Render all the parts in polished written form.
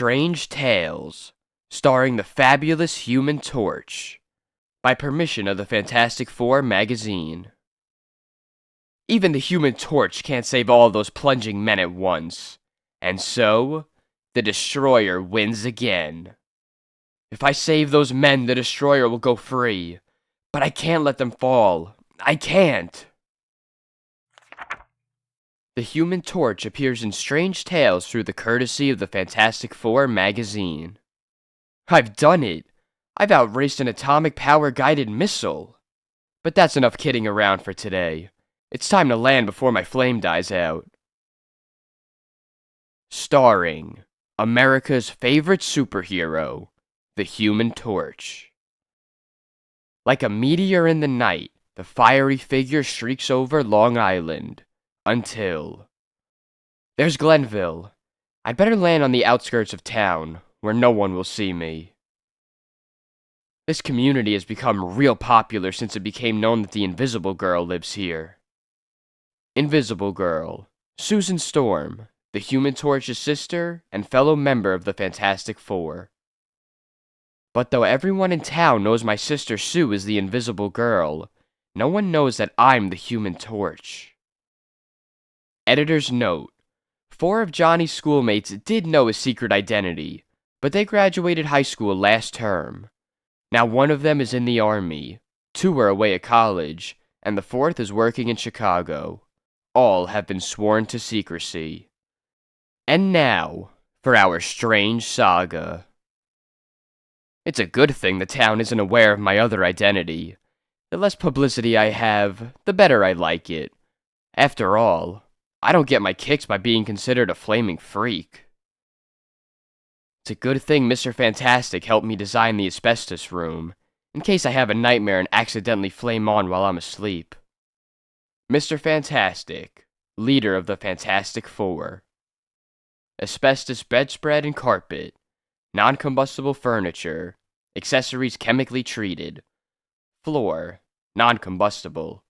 Strange Tales, starring the fabulous Human Torch, by permission of the Fantastic Four magazine. Even the Human Torch can't save all those plunging men at once, and so, the Destroyer wins again. If I save those men, the Destroyer will go free, but I can't let them fall. I can't! The Human Torch appears in Strange Tales through the courtesy of the Fantastic Four magazine. I've done it! I've outraced an atomic power-guided missile! But that's enough kidding around for today. It's time to land before my flame dies out. Starring America's favorite superhero, the Human Torch. Like a meteor in the night, the fiery figure streaks over Long Island. Until... There's Glenville. I'd better land on the outskirts of town, where no one will see me. This community has become real popular since it became known that the Invisible Girl lives here. Invisible Girl, Susan Storm, the Human Torch's sister and fellow member of the Fantastic Four. But though everyone in town knows my sister Sue is the Invisible Girl, no one knows that I'm the Human Torch. Editor's note: 4 of Johnny's schoolmates did know his secret identity, but they graduated high school last term. Now 1 of them is in the army, 2 are away at college, and the 4th is working in Chicago. All have been sworn to secrecy. And now, for our strange saga. It's a good thing the town isn't aware of my other identity. The less publicity I have, the better I like it. After all, I don't get my kicks by being considered a flaming freak. It's a good thing Mr. Fantastic helped me design the asbestos room, in case I have a nightmare and accidentally flame on while I'm asleep. Mr. Fantastic, leader of the Fantastic Four. Asbestos bedspread and carpet, non-combustible furniture, accessories chemically treated, floor, non-combustible,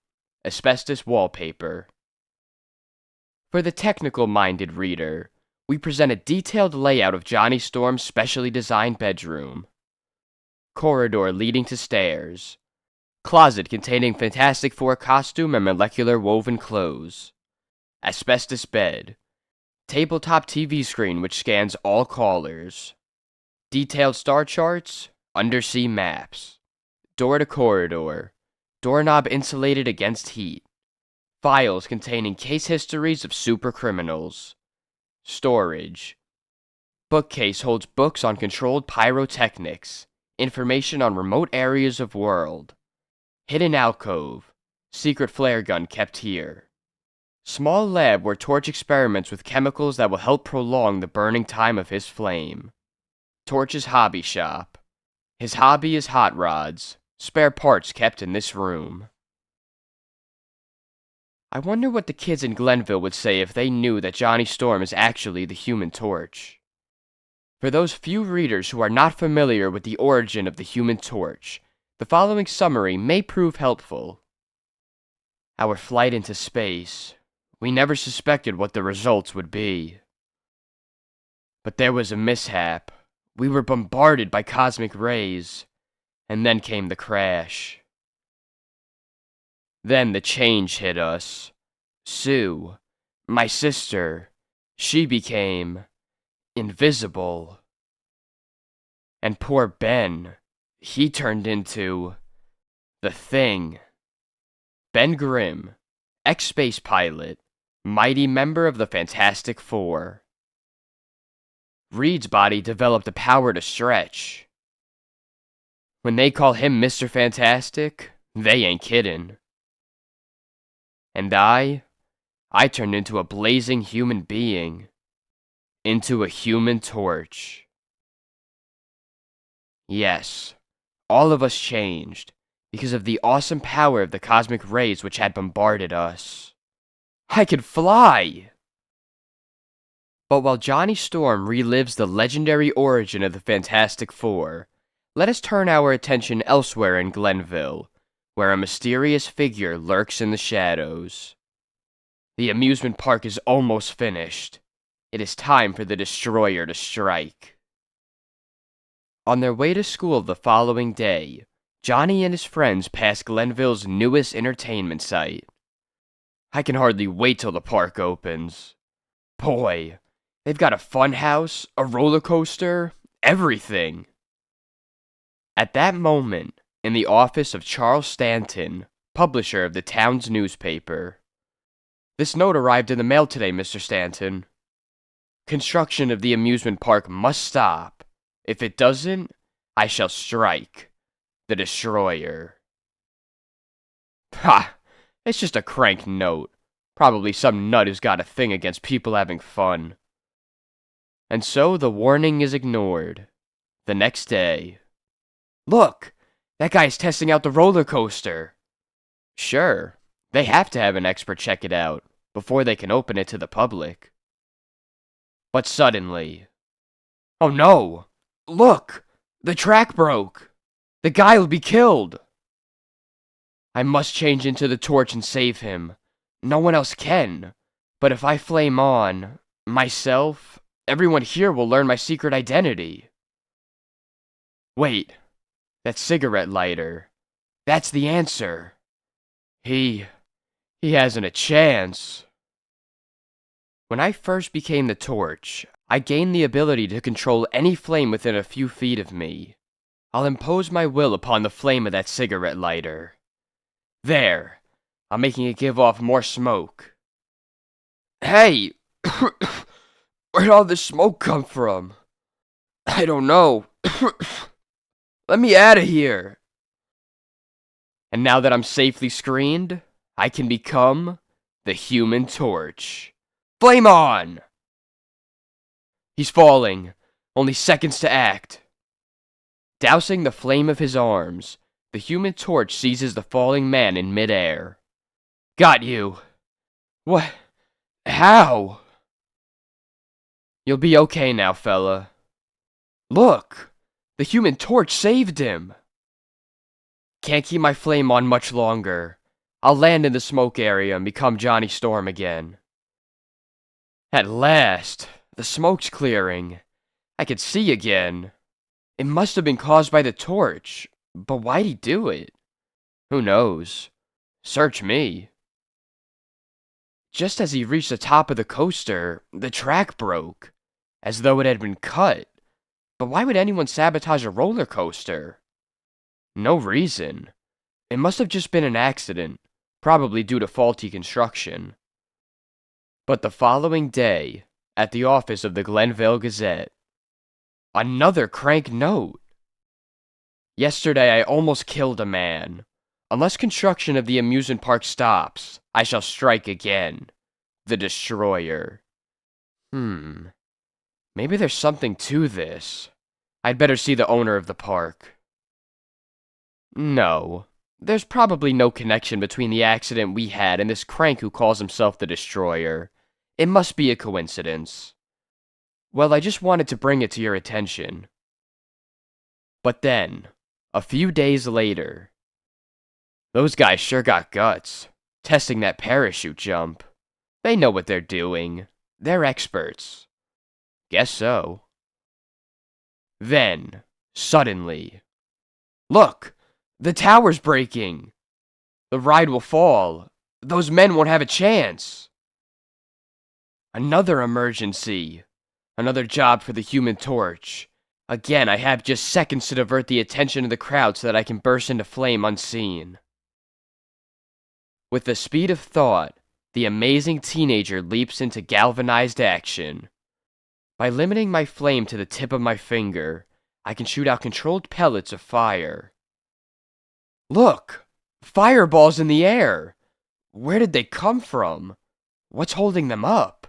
asbestos wallpaper. For the technical-minded reader, we present a detailed layout of Johnny Storm's specially designed bedroom. Corridor leading to stairs. Closet containing Fantastic Four costume and molecular woven clothes. Asbestos bed. Tabletop TV screen which scans all callers. Detailed star charts, undersea maps. Door to corridor. Doorknob insulated against heat. Files containing case histories of super criminals. Storage. Bookcase holds books on controlled pyrotechnics, information on remote areas of world. Hidden alcove. Secret flare gun kept here. Small lab where Torch experiments with chemicals that will help prolong the burning time of his flame. Torch's hobby shop. His hobby is hot rods. Spare parts kept in this room. I wonder what the kids in Glenville would say if they knew that Johnny Storm is actually the Human Torch. For those few readers who are not familiar with the origin of the Human Torch, the following summary may prove helpful. Our flight into space. We never suspected what the results would be. But there was a mishap. We were bombarded by cosmic rays, and then came the crash. Then the change hit us. Sue, my sister, she became invisible. And poor Ben, he turned into the Thing. Ben Grimm, ex-space pilot, mighty member of the Fantastic Four. Reed's body developed the power to stretch. When they call him Mr. Fantastic, they ain't kiddin'. And I turned into a blazing human being. Into a Human Torch. Yes, all of us changed, because of the awesome power of the cosmic rays which had bombarded us. I could fly! But while Johnny Storm relives the legendary origin of the Fantastic Four, let us turn our attention elsewhere in Glenville, where a mysterious figure lurks in the shadows. The amusement park is almost finished. It is time for the Destroyer to strike. On their way to school the following day, Johnny and his friends passed Glenville's newest entertainment site. I can hardly wait till the park opens. Boy, they've got a fun house, a roller coaster, everything. At that moment, in the office of Charles Stanton, publisher of the town's newspaper. This note arrived in the mail today, Mr. Stanton. Construction of the amusement park must stop. If it doesn't, I shall strike. The Destroyer. Ha! It's just a crank note. Probably some nut who's got a thing against people having fun. And so the warning is ignored. The next day. Look! That guy's testing out the roller coaster. Sure, they have to have an expert check it out before they can open it to the public. But suddenly... Oh no! Look! The track broke! The guy will be killed! I must change into the torch and save him. No one else can. But if I flame on, myself, everyone here will learn my secret identity. Wait, that cigarette lighter. That's the answer. He hasn't a chance. When I first became the torch, I gained the ability to control any flame within a few feet of me. I'll impose my will upon the flame of that cigarette lighter. There, I'm making it give off more smoke. Hey! Where'd all this smoke come from? I don't know. Let me out of here. And now that I'm safely screened, I can become the Human Torch. Flame on! He's falling. Only seconds to act. Dousing the flame of his arms, the Human Torch seizes the falling man in midair. Got you. What? How? You'll be okay now, fella. Look! The Human Torch saved him! Can't keep my flame on much longer. I'll land in the smoke area and become Johnny Storm again. At last, the smoke's clearing. I can see again. It must have been caused by the torch, but why'd he do it? Who knows? Search me. Just as he reached the top of the coaster, the track broke, as though it had been cut. But why would anyone sabotage a roller coaster? No reason. It must have just been an accident, probably due to faulty construction. But the following day, at the office of the Glenville Gazette, another crank note. Yesterday I almost killed a man. Unless construction of the amusement park stops, I shall strike again. The Destroyer. Maybe there's something to this. I'd better see the owner of the park. No, there's probably no connection between the accident we had and this crank who calls himself the Destroyer. It must be a coincidence. Well, I just wanted to bring it to your attention. But then, a few days later, those guys sure got guts, testing that parachute jump. They know what they're doing. They're experts. Guess so. Then, suddenly, look! The tower's breaking! The ride will fall. Those men won't have a chance. Another emergency. Another job for the Human Torch. Again, I have just seconds to divert the attention of the crowd so that I can burst into flame unseen. With the speed of thought, the amazing teenager leaps into galvanized action. By limiting my flame to the tip of my finger, I can shoot out controlled pellets of fire. Look! Fireballs in the air! Where did they come from? What's holding them up?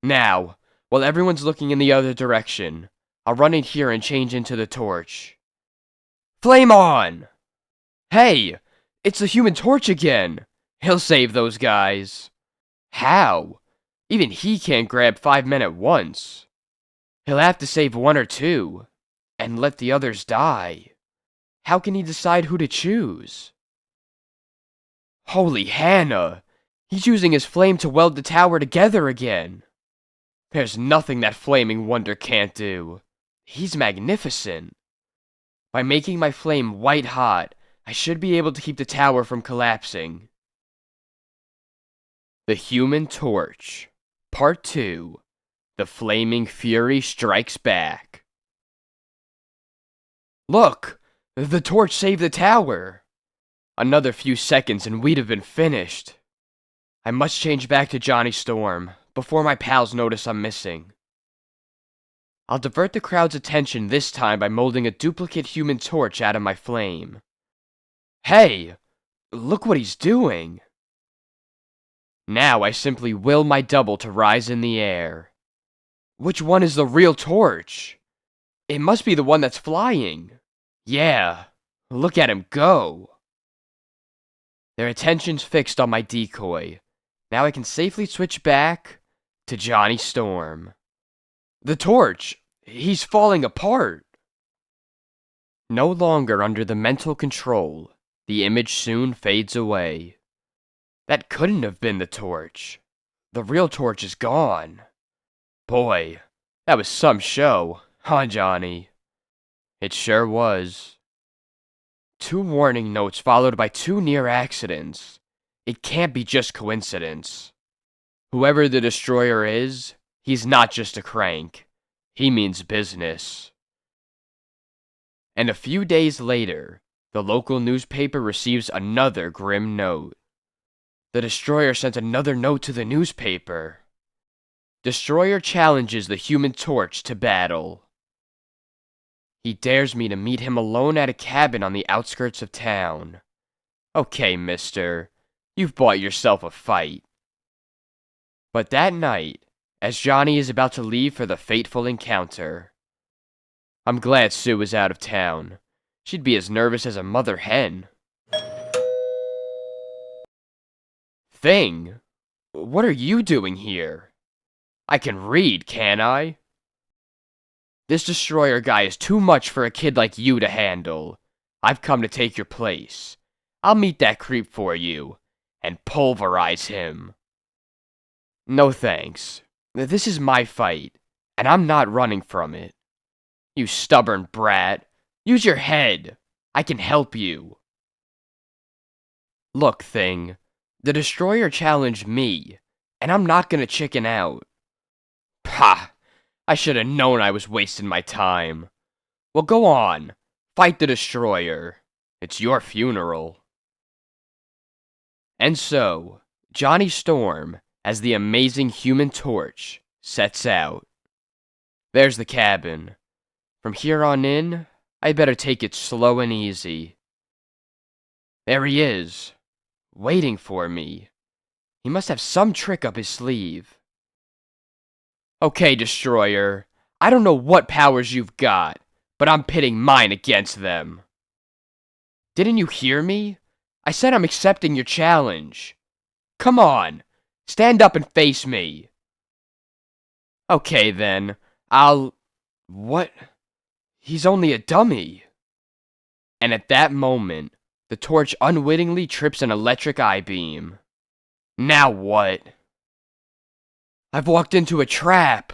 Now, while everyone's looking in the other direction, I'll run in here and change into the torch. Flame on! Hey! It's the Human Torch again! He'll save those guys. How? Even he can't grab 5 men at once. He'll have to save 1 or 2, and let the others die. How can he decide who to choose? Holy Hannah! He's using his flame to weld the tower together again. There's nothing that flaming wonder can't do. He's magnificent. By making my flame white hot, I should be able to keep the tower from collapsing. The Human Torch, Part 2. The Flaming Fury Strikes Back. Look! The torch saved the tower! Another few seconds and we'd have been finished. I must change back to Johnny Storm before my pals notice I'm missing. I'll divert the crowd's attention this time by molding a duplicate Human Torch out of my flame. Hey! Look what he's doing! Now I simply will my double to rise in the air. Which one is the real torch? It must be the one that's flying. Yeah, look at him go. Their attention's fixed on my decoy. Now I can safely switch back to Johnny Storm. The torch, he's falling apart. No longer under the mental control, the image soon fades away. That couldn't have been the torch. The real torch is gone. Boy, that was some show, huh, Johnny? It sure was. 2 warning notes followed by 2 near accidents. It can't be just coincidence. Whoever the destroyer is, he's not just a crank. He means business. And a few days later, the local newspaper receives another grim note. The destroyer sent another note to the newspaper. Destroyer challenges the Human Torch to battle. He dares me to meet him alone at a cabin on the outskirts of town. Okay, mister, you've bought yourself a fight. But that night, as Johnny is about to leave for the fateful encounter, I'm glad Sue is out of town. She'd be as nervous as a mother hen. Thing, what are you doing here? I can read, can't I? This destroyer guy is too much for a kid like you to handle. I've come to take your place. I'll meet that creep for you, and pulverize him. No thanks. This is my fight, and I'm not running from it. You stubborn brat. Use your head. I can help you. Look, Thing. The destroyer challenged me, and I'm not gonna chicken out. Pah! I should have known I was wasting my time. Well, go on. Fight the destroyer. It's your funeral. And so, Johnny Storm, as the amazing Human Torch, sets out. There's the cabin. From here on in, I better take it slow and easy. There he is, waiting for me. He must have some trick up his sleeve. Okay, Destroyer, I don't know what powers you've got, but I'm pitting mine against them. Didn't you hear me? I said I'm accepting your challenge. Come on, stand up and face me. Okay then, What? He's only a dummy. And at that moment, the torch unwittingly trips an electric I-beam. Now what? I've walked into a trap.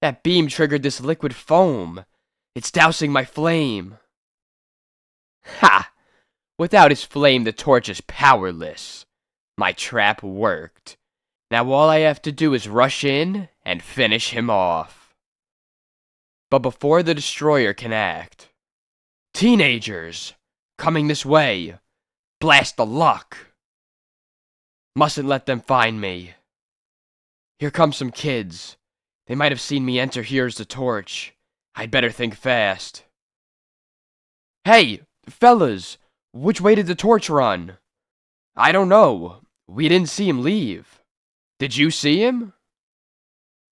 That beam triggered this liquid foam. It's dousing my flame. Ha! Without his flame, the torch is powerless. My trap worked. Now all I have to do is rush in and finish him off. But before the destroyer can act, teenagers, coming this way. Blast the luck. Mustn't let them find me. Here come some kids. They might have seen me enter Here's the Torch. I'd better think fast. Hey, fellas, which way did the torch run? I don't know. We didn't see him leave. Did you see him?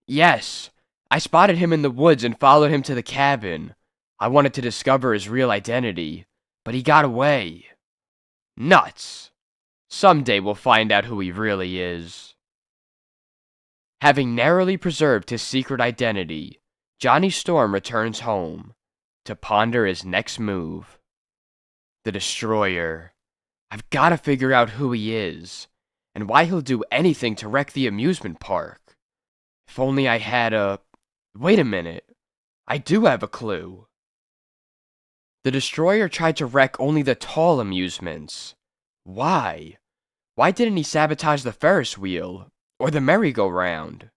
Yes. I spotted him in the woods and followed him to the cabin. I wanted to discover his real identity, but he got away. Nuts. Someday we'll find out who he really is. Having narrowly preserved his secret identity, Johnny Storm returns home to ponder his next move. The Destroyer. I've got to figure out who he is, and why he'll do anything to wreck the amusement park. If only I had a... Wait a minute. I do have a clue. The destroyer tried to wreck only the tall amusements. Why? Why didn't he sabotage the Ferris wheel or the merry-go-round?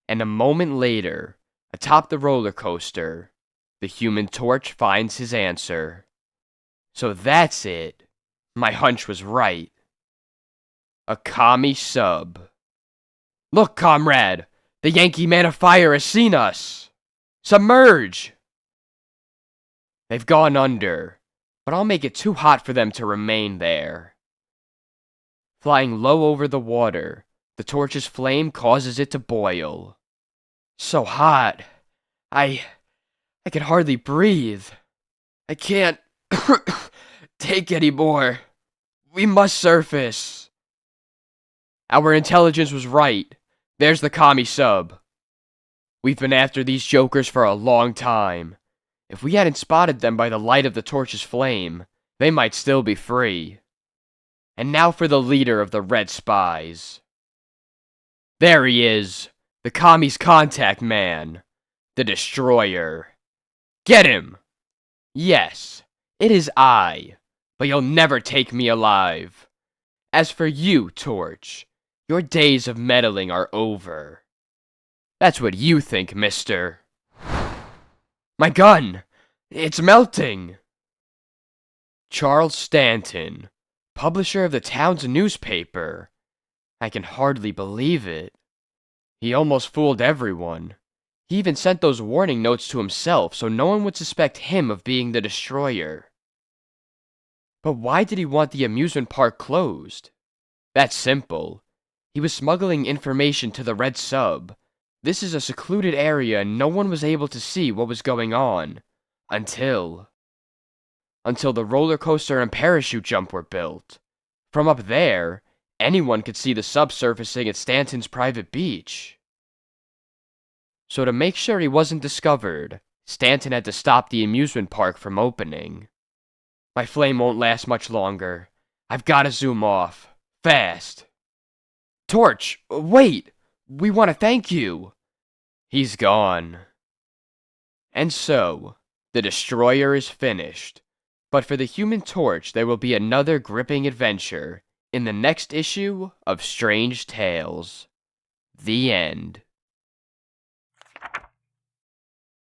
And a moment later, atop the roller coaster, the Human Torch finds his answer. So that's it. My hunch was right. A commie sub. Look, comrade! The Yankee Man of Fire has seen us! Submerge! They've gone under, but I'll make it too hot for them to remain there. Flying low over the water, the torch's flame causes it to boil. So hot. I can hardly breathe. I can't take any more. We must surface. Our intelligence was right. There's the commie sub. We've been after these jokers for a long time. If we hadn't spotted them by the light of the torch's flame, they might still be free. And now for the leader of the Red Spies. There he is, the commie's contact man, the Destroyer. Get him! Yes, it is I, but you'll never take me alive. As for you, Torch, your days of meddling are over. That's what you think, mister. My gun! It's melting! Charles Stanton, publisher of the town's newspaper. I can hardly believe it. He almost fooled everyone. He even sent those warning notes to himself so no one would suspect him of being the destroyer. But why did he want the amusement park closed? That's simple. He was smuggling information to the Red Sub. This is a secluded area and no one was able to see what was going on. Until the roller coaster and parachute jump were built. From up there, anyone could see the sub surfacing at Stanton's private beach. So to make sure he wasn't discovered, Stanton had to stop the amusement park from opening. My flame won't last much longer. I've got to zoom off. Fast. Torch, wait! We want to thank you! He's gone. And so, the Destroyer is finished. But for the Human Torch, there will be another gripping adventure in the next issue of Strange Tales. The end.